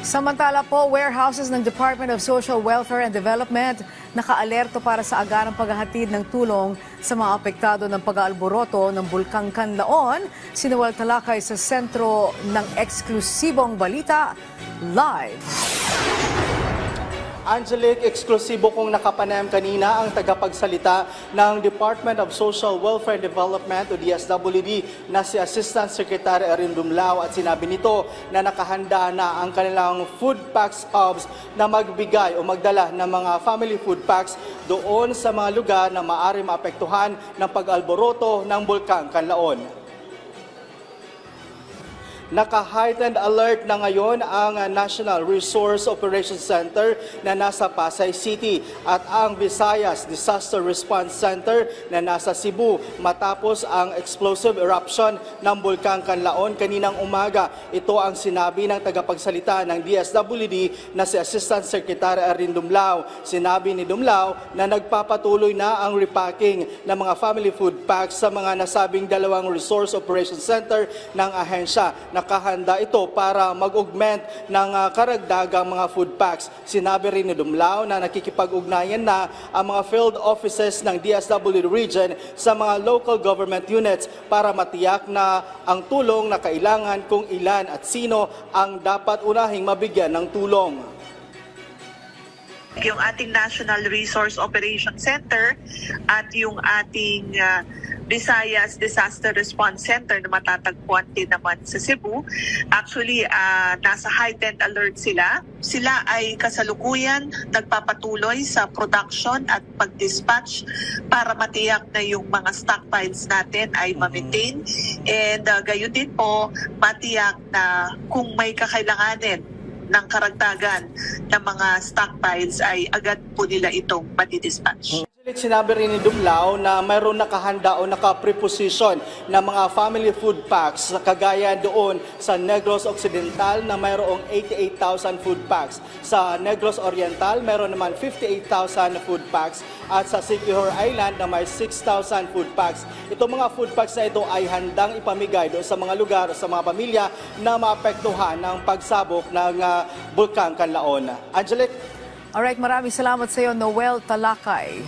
Samantala po, warehouses ng Department of Social Welfare and Development nakaalerto para sa agarang paghahatid ng tulong sa mga apektado ng pag-aalboroto ng Bulkang Kanlaon. Sinuwal talakay sa sentro ng eksklusibong balita, live. Angelique, eksklusibo kong nakapanayam kanina ang tagapagsalita ng Department of Social Welfare and Development o DSWD na si Assistant Secretary Erin Dumlao at sinabi nito na nakahanda na ang kanilang food packs hubs na magbigay o magdala ng mga family food packs doon sa mga lugar na maaari maapektuhan ng pag-alboroto ng Bulkang Kanlaon. Naka-heightened alert na ngayon ang National Resource Operations Center na nasa Pasay City at ang Visayas Disaster Response Center na nasa Cebu matapos ang explosive eruption ng Bulkang Kanlaon kaninang umaga. Ito ang sinabi ng tagapagsalita ng DSWD na si Assistant Secretary Erin Dumlao. Sinabi ni Dumlao na nagpapatuloy na ang repacking ng mga family food packs sa mga nasabing dalawang Resource Operations Center ng ahensya. Nakahanda ito para mag-augment ng karagdagang mga food packs. Sinabi rin ni Dumlao na nakikipag-ugnayan na ang mga field offices ng DSWD region sa mga local government units para matiyak na ang tulong na kailangan kung ilan at sino ang dapat unahing mabigyan ng tulong. Yung ating National Resource Operations Center at yung ating Visayas Disaster Response Center na matatagpuan din naman sa Cebu. Actually, nasa heightened alert sila. Sila ay kasalukuyan nagpapatuloy sa production at pag-dispatch para matiyak na yung mga stockpiles natin ay ma-maintain. And gayon din po, matiyak na kung may kakailanganin ng karagdagan ng mga stockpiles ay agad po nila itong mati-dispatch. Sinabi rin ni Dumlao na mayroon nakahanda o naka-preposition na mga family food packs kagaya doon sa Negros Occidental na mayroong 88,000 food packs. Sa Negros Oriental mayroon naman 58,000 food packs at sa Siquijor Island na may 6,000 food packs. Itong mga food packs na ito ay handang ipamigay doon sa mga lugar o sa mga pamilya na maapektuhan ng pagsabog ng Bulkang Kanlaon. Angelique? Alright, maraming salamat sa iyo, Noel Talakay.